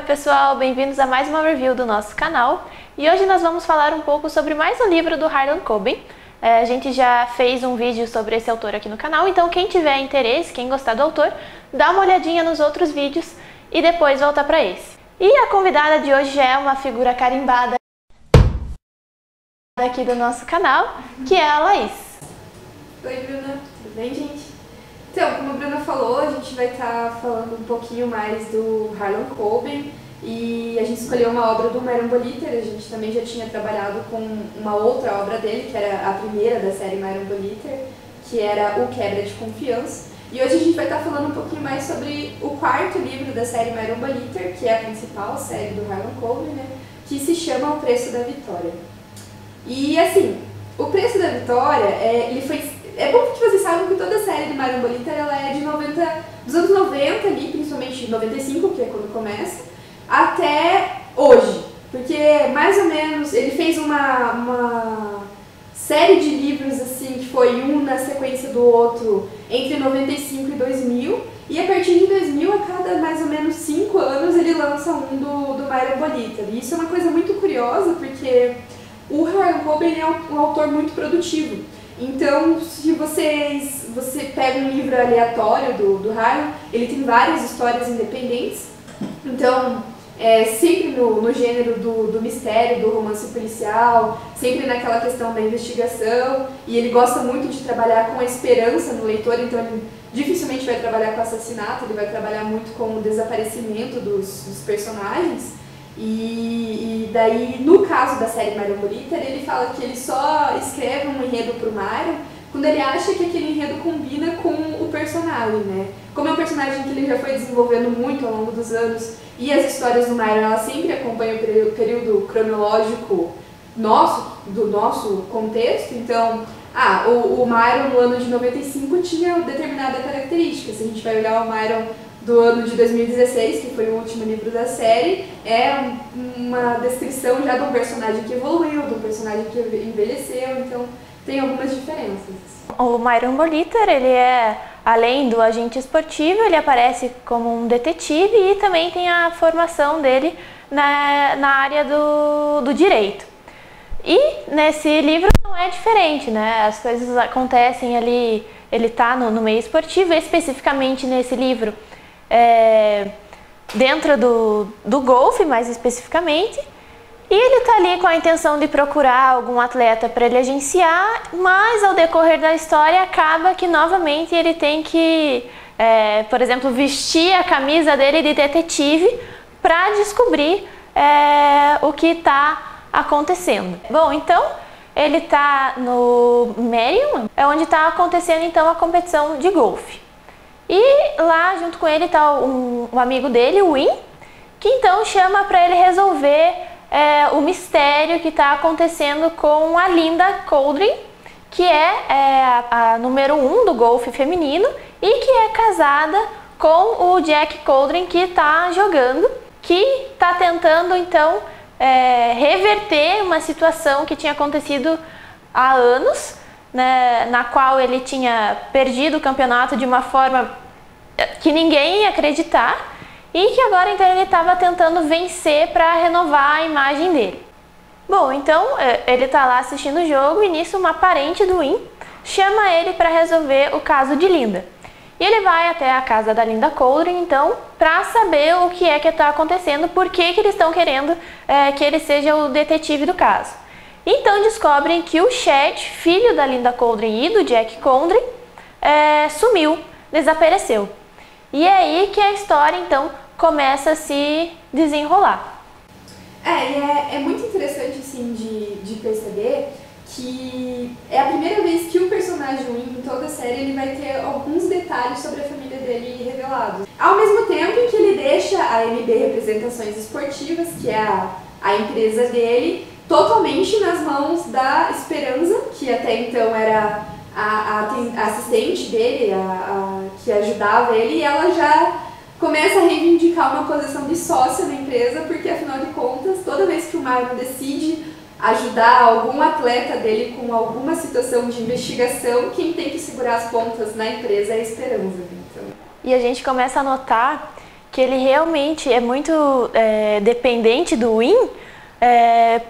pessoal, bem-vindos a mais uma review do nosso canal. E hoje nós vamos falar um pouco sobre mais um livro do Harlan Coben. A gente já fez um vídeo sobre esse autor aqui no canal, então quem tiver interesse, quem gostar do autor, dá uma olhadinha nos outros vídeos e depois volta para esse. E a convidada de hoje já é uma figura carimbada aqui do nosso canal, que é a Laís. Oi, Bruna, tudo bem, gente? Então, como a Bruna falou, a gente vai estar falando um pouquinho mais do Harlan Coben e a gente escolheu uma obra do Myron Boliter. A gente também já tinha trabalhado com uma outra obra dele, que era a primeira da série Myron Boliter, que era O Quebra de Confiança. E hoje a gente vai estar falando um pouquinho mais sobre o quarto livro da série Myron Boliter, que é a principal série do Harlan Coben, né, que se chama O Preço da Vitória. E assim, O Preço da Vitória, é bom que vocês saibam que toda a série de Myron Boliter ela é dos anos 90 ali, principalmente 95, que é quando começa, até hoje. Porque mais ou menos ele fez uma série de livros assim, que foi um na sequência do outro entre 95 e 2000, e a partir de 2000, a cada mais ou menos 5 anos, ele lança um do Myron Boliter. E isso é uma coisa muito curiosa, porque o Harlan Coben é um autor muito produtivo. Então, se você pega um livro aleatório do Harlan, ele tem várias histórias independentes. Então, sempre no gênero do mistério, do romance policial, sempre naquela questão da investigação. E ele gosta muito de trabalhar com a esperança no leitor, então ele dificilmente vai trabalhar com assassinato, ele vai trabalhar muito com o desaparecimento dos personagens. E daí, no caso da série Myron Boliter, ele fala que ele só escreve um enredo pro Myron quando ele acha que aquele enredo combina com o personagem, né? Como é um personagem que ele já foi desenvolvendo muito ao longo dos anos, e as histórias do Myron, ela sempre acompanham o período cronológico do nosso contexto. Então, o Myron no ano de 95 tinha determinada característica. Se a gente vai olhar o Myron do ano de 2016, que foi o último livro da série, é uma descrição já de um personagem que evoluiu, de um personagem que envelheceu, então tem algumas diferenças. O Myron Boliter, ele é, além do agente esportivo, ele aparece como um detetive e também tem a formação dele na área do direito. E nesse livro não é diferente, né? As coisas acontecem ali, ele está no meio esportivo, especificamente nesse livro, dentro do golfe, mais especificamente, e ele está ali com a intenção de procurar algum atleta para ele agenciar, mas ao decorrer da história acaba que novamente ele tem que, por exemplo, vestir a camisa dele de detetive para descobrir o que está acontecendo. Bom, então ele está no Merriam, onde está acontecendo então a competição de golfe. E lá junto com ele está um amigo dele, o Win, que então chama para ele resolver o mistério que está acontecendo com a Linda Coldring, que é a número 1 do golfe feminino e que é casada com o Jack Coldring, que está jogando, que está tentando então reverter uma situação que tinha acontecido há anos, né, na qual ele tinha perdido o campeonato de uma forma que ninguém ia acreditar, e que agora então ele estava tentando vencer para renovar a imagem dele. Bom, então ele está lá assistindo o jogo e nisso uma parente do Win chama ele para resolver o caso de Linda. E ele vai até a casa da Linda Coldring então para saber o que é que está acontecendo, por que eles estão querendo que ele seja o detetive do caso. Então descobrem que o Chad, filho da Linda Coldring e do Jack Coldring, sumiu, desapareceu. E é aí que a história então começa a se desenrolar. É muito interessante assim de perceber que é a primeira vez que o personagem Win, em toda a série, ele vai ter alguns detalhes sobre a família dele revelados. Ao mesmo tempo em que ele deixa a MB Representações Esportivas, que é a empresa dele, totalmente nas mãos da Esperanza, que até então era a assistente dele, que ajudava ele, e ela já começa a reivindicar uma posição de sócia na empresa, porque afinal de contas, toda vez que o Myron decide ajudar algum atleta dele com alguma situação de investigação, quem tem que segurar as pontas na empresa é a Esperanza. Então. E a gente começa a notar que ele realmente é muito dependente do Win,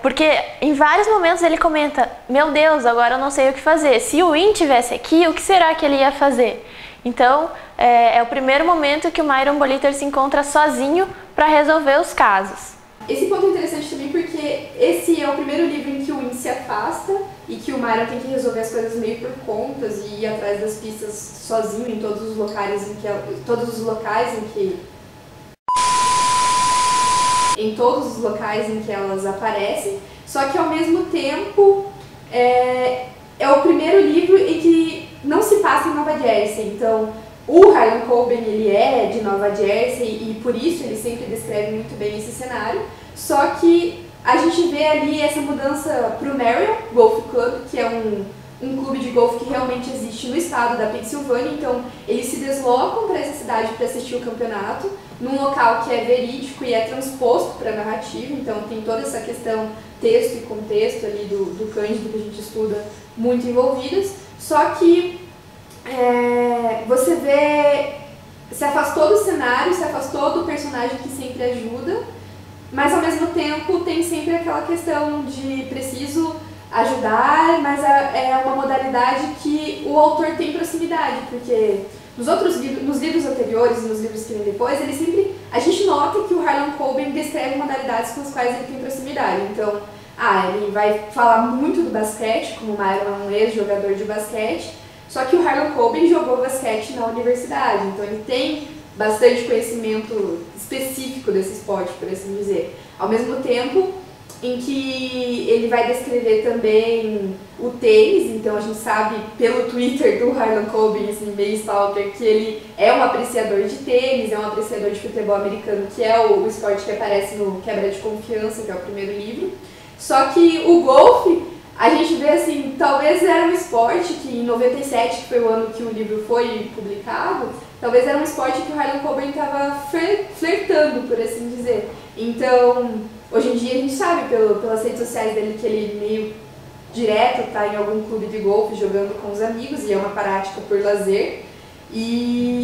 porque em vários momentos ele comenta: meu Deus, agora eu não sei o que fazer. Se o Win tivesse aqui, o que será que ele ia fazer? Então, é o primeiro momento que o Myron Boliter se encontra sozinho para resolver os casos. Esse ponto é interessante também porque esse é o primeiro livro em que o Win se afasta e que o Myron tem que resolver as coisas meio por contas e ir atrás das pistas sozinho em todos os locais em que elas aparecem. Só que ao mesmo tempo é o primeiro livro em que não se passa em Nova Jersey. Então o Harlan Coben, ele é de Nova Jersey e por isso ele sempre descreve muito bem esse cenário. Só que a gente vê ali essa mudança para o Marion Golf Club, que é um clube de golfe que realmente existe no estado da Pensilvânia. Então eles se deslocam para essa cidade para assistir o campeonato, num local que é verídico e é transposto para a narrativa. Então tem toda essa questão texto e contexto ali do Cândido que a gente estuda muito envolvidas. Só que você vê, se afastou do cenário, se afastou do personagem que sempre ajuda, mas ao mesmo tempo tem sempre aquela questão de preciso ajudar, mas é uma modalidade que o autor tem proximidade, porque nos livros anteriores e nos livros que vem depois, a gente nota que o Harlan Coben descreve modalidades com as quais ele tem proximidade. Então, ele vai falar muito do basquete, como o Myron é um ex-jogador de basquete, só que o Harlan Coben jogou basquete na universidade, então ele tem bastante conhecimento específico desse esporte, por assim dizer. Ao mesmo tempo em que ele vai descrever também o tênis, então a gente sabe pelo Twitter do Harlan Coben, esse meio stalker, que ele é um apreciador de tênis, é um apreciador de futebol americano, que é o esporte que aparece no Quebra de Confiança, que é o primeiro livro. Só que o golfe, a gente vê assim, talvez era um esporte que em 97, que foi o ano que o livro foi publicado, talvez era um esporte que o Harlan Coben estava flertando, por assim dizer. Então, hoje em dia a gente sabe pelas redes sociais dele que ele meio direto está em algum clube de golfe jogando com os amigos e é uma prática por lazer.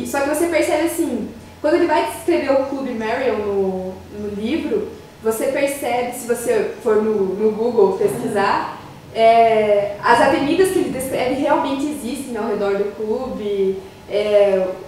Só que você percebe assim, quando ele vai descrever o Clube Marion no livro, você percebe, se você for no Google pesquisar, as avenidas que ele descreve realmente existem ao redor do clube.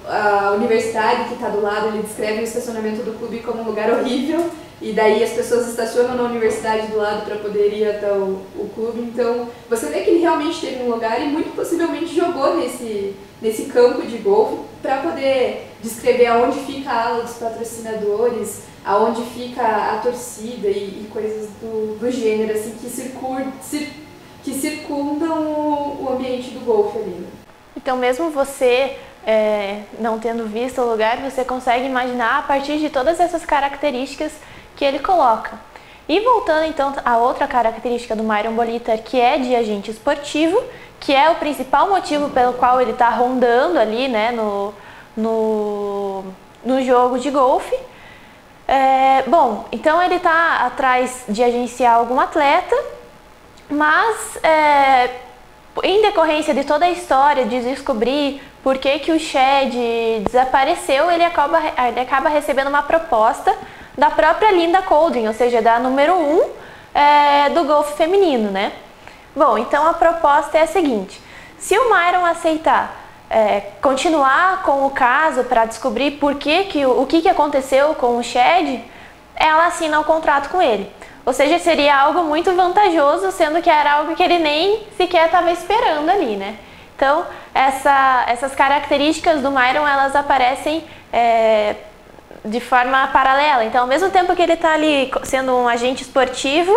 A universidade que está do lado, ele descreve o estacionamento do clube como um lugar horrível, e daí as pessoas estacionam na universidade do lado para poder ir até o clube. Então você vê que ele realmente teve um lugar e muito possivelmente jogou nesse campo de golfe para poder descrever aonde fica a ala dos patrocinadores, aonde fica a torcida e coisas do gênero assim, que circundam o ambiente do golfe ali, né? Então, mesmo você não tendo visto o lugar, você consegue imaginar a partir de todas essas características que ele coloca. E voltando então a outra característica do Myron Boliter, que é de agente esportivo, que é o principal motivo pelo qual ele está rondando ali, né, no jogo de golfe. Bom, então ele está atrás de agenciar algum atleta, mas em decorrência de toda a história de descobrir por que o Shed desapareceu, ele acaba recebendo uma proposta da própria Linda Colding, ou seja, da número 1 do golfe feminino, né? Bom, então a proposta é a seguinte: se o Myron aceitar continuar com o caso para descobrir o que aconteceu com o Shed, ela assina o contrato com ele. Ou seja, seria algo muito vantajoso, sendo que era algo que ele nem sequer estava esperando ali, né? Então, essas características do Myron, elas aparecem de forma paralela. Então, ao mesmo tempo que ele está ali sendo um agente esportivo,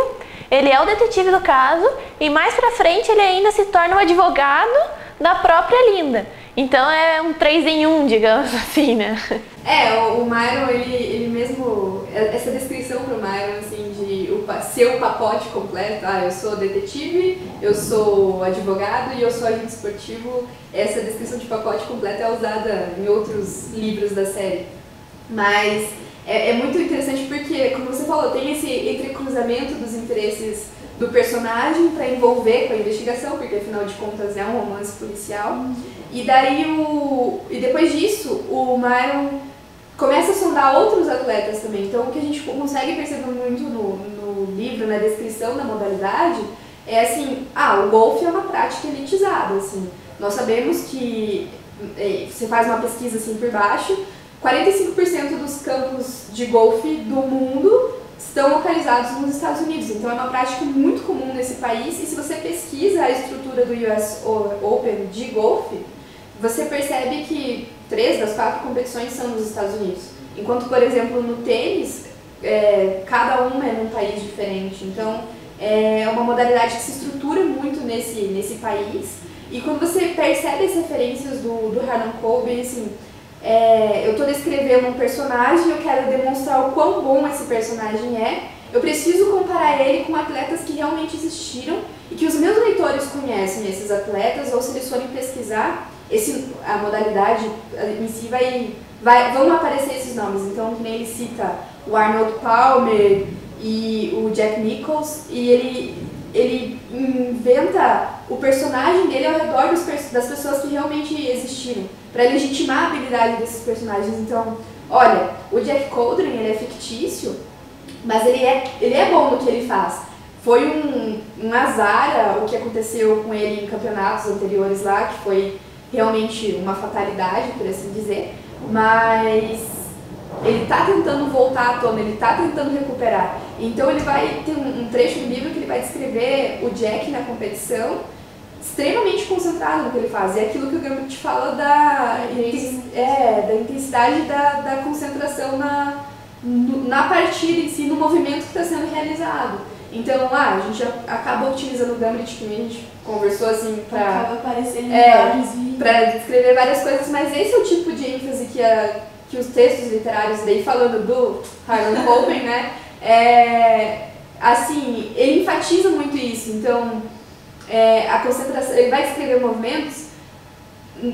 ele é o detetive do caso e mais pra frente ele ainda se torna um advogado da própria Linda. Então é um 3 em 1, digamos assim, né? O Myron, ele mesmo, essa descrição pro Myron, assim, de ser o pacote completo, eu sou detetive, eu sou advogado e eu sou agente esportivo, essa descrição de pacote completo é usada em outros livros da série. Mas é muito interessante porque, como você falou, tem esse entrecruzamento dos interesses do personagem para envolver com a investigação, porque afinal de contas é um romance policial. E daí, e depois disso, o Myron começa a mostrar outros atletas também. Então, o que a gente consegue perceber muito no livro, na descrição da modalidade, é assim, o golfe é uma prática elitizada, assim. Nós sabemos que, você faz uma pesquisa assim por baixo, 45% dos campos de golfe do mundo estão localizados nos Estados Unidos. Então é uma prática muito comum nesse país, e se você pesquisa a estrutura do US Open de golfe, você percebe que 3 das 4 competições são nos Estados Unidos. Enquanto, por exemplo, no tênis, cada uma é num país diferente. Então é uma modalidade que se estrutura muito nesse país. E quando você percebe as referências do Harlan Coben, assim, eu estou descrevendo um personagem, eu quero demonstrar o quão bom esse personagem é, eu preciso comparar ele com atletas que realmente existiram e que os meus leitores conhecem esses atletas, ou se eles forem pesquisar, a modalidade em si vão aparecer esses nomes. Então, que nem ele cita o Arnold Palmer e o Jack Nicklaus, e ele inventa o personagem dele ao redor das pessoas que realmente existiram, para legitimar a habilidade desses personagens. Então, olha, o Jack Coldren, ele é fictício, mas ele é bom no que ele faz. Foi um azar o que aconteceu com ele em campeonatos anteriores lá, que foi realmente uma fatalidade, por assim dizer, mas ele está tentando voltar à tona, ele está tentando recuperar. Então ele vai ter um trecho do livro que ele vai descrever o Jack na competição, extremamente concentrado no que ele faz. É aquilo que o Gambit fala da intensidade da concentração na partida em si, no movimento que está sendo realizado. Então a gente acaba utilizando o Gambit, que a gente conversou assim para descrever várias coisas, mas esse é o tipo de ênfase que os textos literários, daí falando do Harlan Coben, né, assim, ele enfatiza muito isso. Então, a concentração, ele vai descrever movimentos,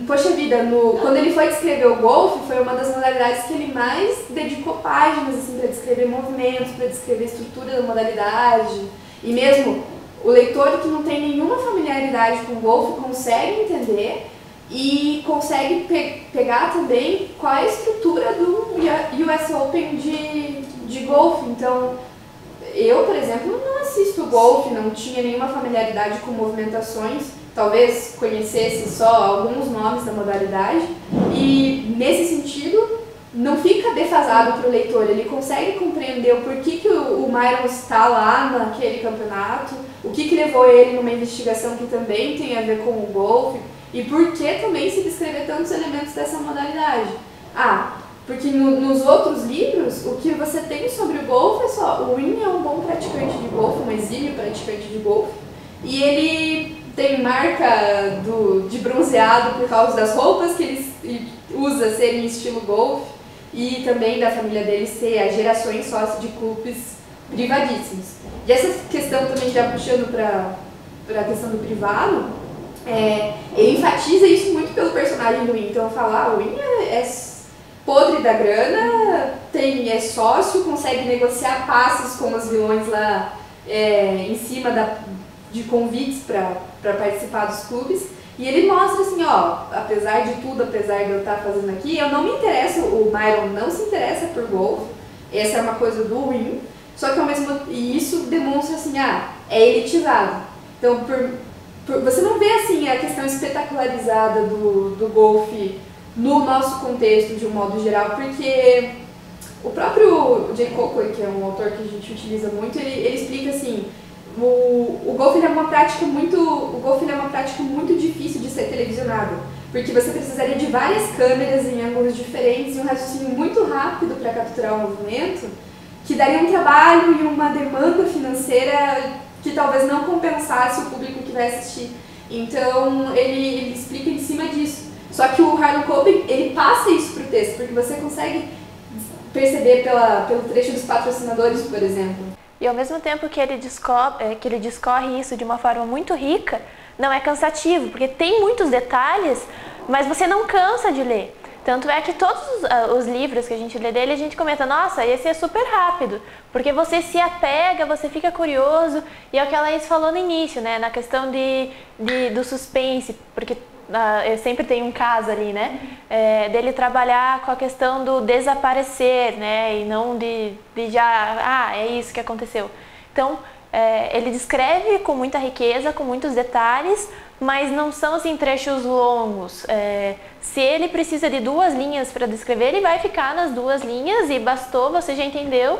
poxa vida, quando ele foi descrever o golfe, foi uma das modalidades que ele mais dedicou páginas assim, para descrever movimentos, para descrever a estrutura da modalidade, e mesmo o leitor que não tem nenhuma familiaridade com o golfe consegue entender e consegue pegar também qual é a estrutura do US Open de golfe. Então, eu, por exemplo, não assisto golfe, não tinha nenhuma familiaridade com movimentações, talvez conhecesse só alguns nomes da modalidade, e nesse sentido não fica defasado para o leitor, ele consegue compreender o porquê que o Myron está lá naquele campeonato, o que levou ele numa investigação que também tem a ver com o golfe, e por que também se descrever tantos elementos dessa modalidade. Porque nos outros livros, o que você tem sobre o golfe é só, o Wynne é um bom praticante de golfe, um exímio praticante de golfe, e ele tem marca de bronzeado por causa das roupas que ele usa serem estilo golfe, e também da família dele ser a gerações sócio de clubes privadíssimos. E essa questão também, já puxando para a questão do privado, ele enfatiza isso muito pelo personagem do Wynne. Então, falar, o Wynne é podre da grana, é sócio, consegue negociar passes com os vilões lá em cima de convites para participar dos clubes. E ele mostra assim, apesar de tudo, apesar de eu estar fazendo aqui, eu não me interesso, o Myron não se interessa por golfe, essa é uma coisa do Wynne, só que ao mesmo tempo, e isso demonstra assim, é elitizado. Então, você não vê assim a questão espetacularizada do golfe no nosso contexto de um modo geral, porque o próprio Jay Coker, que é um autor que a gente utiliza muito, ele explica assim, o golfe é uma prática muito difícil de ser televisionada, porque você precisaria de várias câmeras em ângulos diferentes e um raciocínio muito rápido para capturar o movimento, que daria um trabalho e uma demanda financeira que talvez não compensasse o público que vai assistir. Então ele explica em cima disso. Só que o Harlan Coben, ele passa isso para o texto, porque você consegue perceber pelo trecho dos patrocinadores, por exemplo. E ao mesmo tempo que ele discorre isso de uma forma muito rica, não é cansativo, porque tem muitos detalhes, mas você não cansa de ler. Tanto é que todos os livros que a gente lê dele, a gente comenta, nossa, esse é super rápido, porque você se apega, você fica curioso, e é o que a Laís falou no início, né, na questão do suspense, porque sempre tem um caso ali, né, dele trabalhar com a questão do desaparecer, né, e não de já, é isso que aconteceu. Então, ele descreve com muita riqueza, com muitos detalhes, mas não são assim trechos longos. Se ele precisa de 2 linhas para descrever, ele vai ficar nas 2 linhas e bastou, você já entendeu,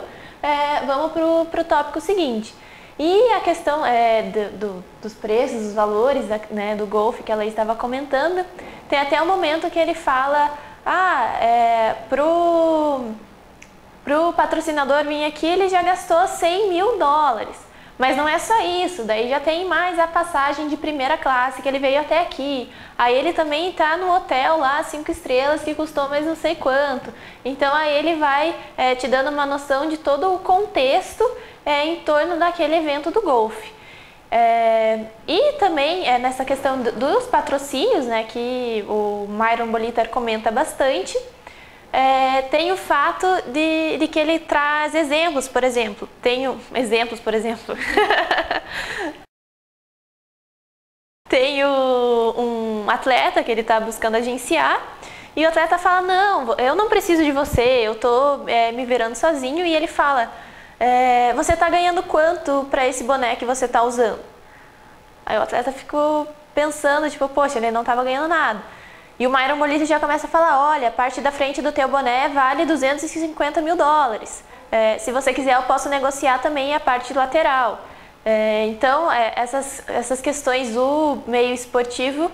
vamos para o tópico seguinte. E a questão dos preços, dos valores, né, do golfe que ela estava comentando, tem até um momento que ele fala, pro patrocinador vir aqui, ele já gastou $100 mil. Mas não é só isso, daí já tem mais a passagem de primeira classe, que ele veio até aqui. Aí ele também está no hotel lá, 5 estrelas, que custou mais não sei quanto. Então aí ele vai te dando uma noção de todo o contexto em torno daquele evento do golfe. E também nessa questão dos patrocínios, né, que o Myron Boliter comenta bastante, tem o fato de que ele traz exemplos, por exemplo. Tenho um atleta que ele está buscando agenciar e o atleta fala, não, eu não preciso de você, eu estou me virando sozinho. E ele fala, você está ganhando quanto para esse boné que você está usando? Aí o atleta ficou pensando, tipo, poxa, ele não estava ganhando nada. E o Myron Boliter já começa a falar, olha, a parte da frente do teu boné vale $250 mil. Se você quiser, eu posso negociar também a parte lateral. Então, essas questões do meio esportivo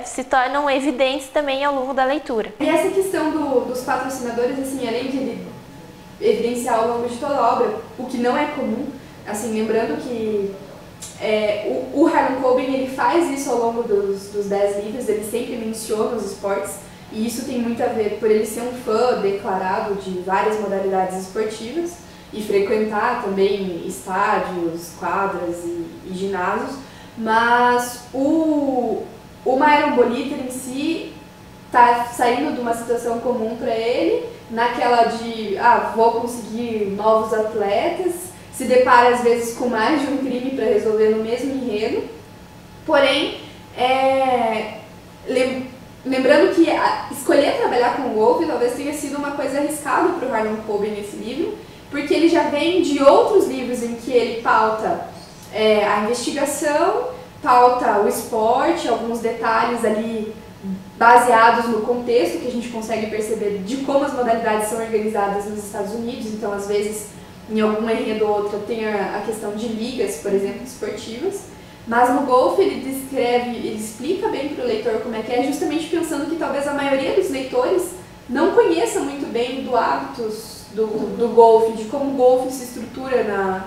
se tornam evidentes também ao longo da leitura. E essa questão dos patrocinadores, assim, além de ele evidenciar ao longo de toda a obra, o que não é comum, assim, lembrando que o Harlan Coben, ele faz isso ao longo dos 10 livros, ele sempre menciona os esportes, e isso tem muito a ver por ele ser um fã declarado de várias modalidades esportivas e frequentar também estádios, quadras e ginásios, mas o Myron Boliter em si está saindo de uma situação comum para ele, naquela de, vou conseguir novos atletas, se depara às vezes com mais de um crime para resolver no mesmo enredo. Porém, lembrando que escolher trabalhar com o golfe talvez tenha sido uma coisa arriscada para o Harlan Coben nesse livro, porque ele já vem de outros livros em que ele pauta a investigação, pauta o esporte, alguns detalhes ali baseados no contexto que a gente consegue perceber de como as modalidades são organizadas nos Estados Unidos. Então, às vezes, em algum enredo ou outro tem a questão de ligas, por exemplo, esportivas, mas no golfe ele explica bem para o leitor como é que é, justamente pensando que talvez a maioria dos leitores não conheça muito bem do hábitos do golfe, de como o golfe se estrutura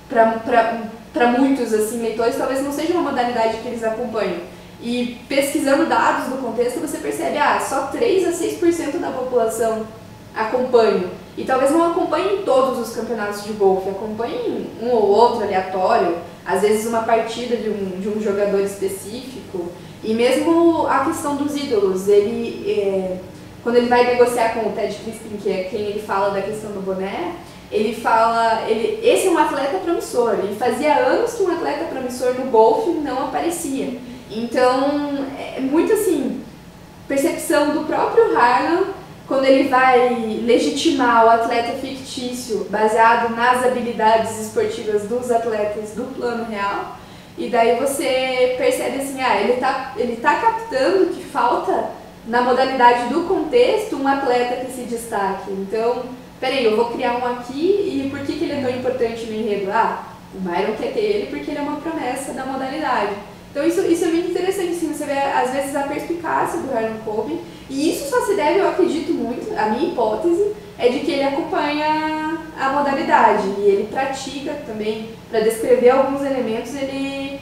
para muitos assim, leitores, talvez não seja uma modalidade que eles acompanham. E pesquisando dados do contexto, você percebe só 3 a 6% da população acompanham. E talvez não acompanhem todos os campeonatos de golfe, acompanhem um ou outro aleatório, às vezes uma partida de um jogador específico. E mesmo a questão dos ídolos, quando ele vai negociar com o Ted Crispin, que é quem ele fala da questão do boné, ele fala, esse é um atleta promissor, e fazia anos que um atleta promissor no golfe não aparecia. Então, é muito assim, percepção do próprio Harlan, quando ele vai legitimar o atleta fictício baseado nas habilidades esportivas dos atletas do plano real, e daí você percebe assim, ele tá captando que falta na modalidade do contexto um atleta que se destaque. Então, peraí, eu vou criar um aqui, e por que ele é tão importante no enredo? O Myron quer ter ele porque ele é uma promessa da modalidade. Então isso é muito interessante, assim, você vê às vezes a perspicácia do Harlan Coben, e isso só se deve, eu acredito muito, a minha hipótese é de que ele acompanha a modalidade e ele pratica também, para descrever alguns elementos, ele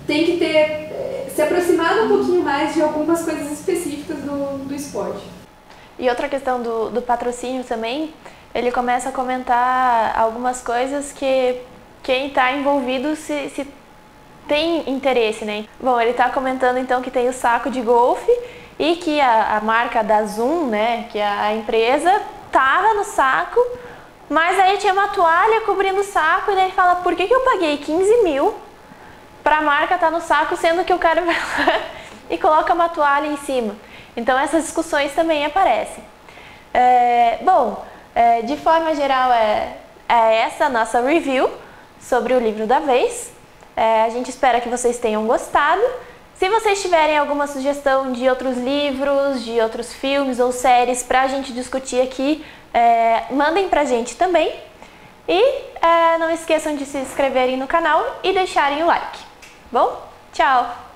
tem que ter se aproximado um pouquinho mais de algumas coisas específicas do esporte. E outra questão do patrocínio também, ele começa a comentar algumas coisas que quem está envolvido se tem interesse, né? Bom, ele está comentando então que tem o saco de golfe e que a marca da Zoom, né, que a empresa, tava no saco, mas aí tinha uma toalha cobrindo o saco, e daí ele fala, por que eu paguei 15 mil pra marca estar no saco, sendo que o cara vai lá e coloca uma toalha em cima? Então essas discussões também aparecem. De forma geral é essa a nossa review sobre o livro da vez. A gente espera que vocês tenham gostado. Se vocês tiverem alguma sugestão de outros livros, de outros filmes ou séries pra gente discutir aqui, mandem pra gente também. E não esqueçam de se inscreverem no canal e deixarem o like. Bom, tchau!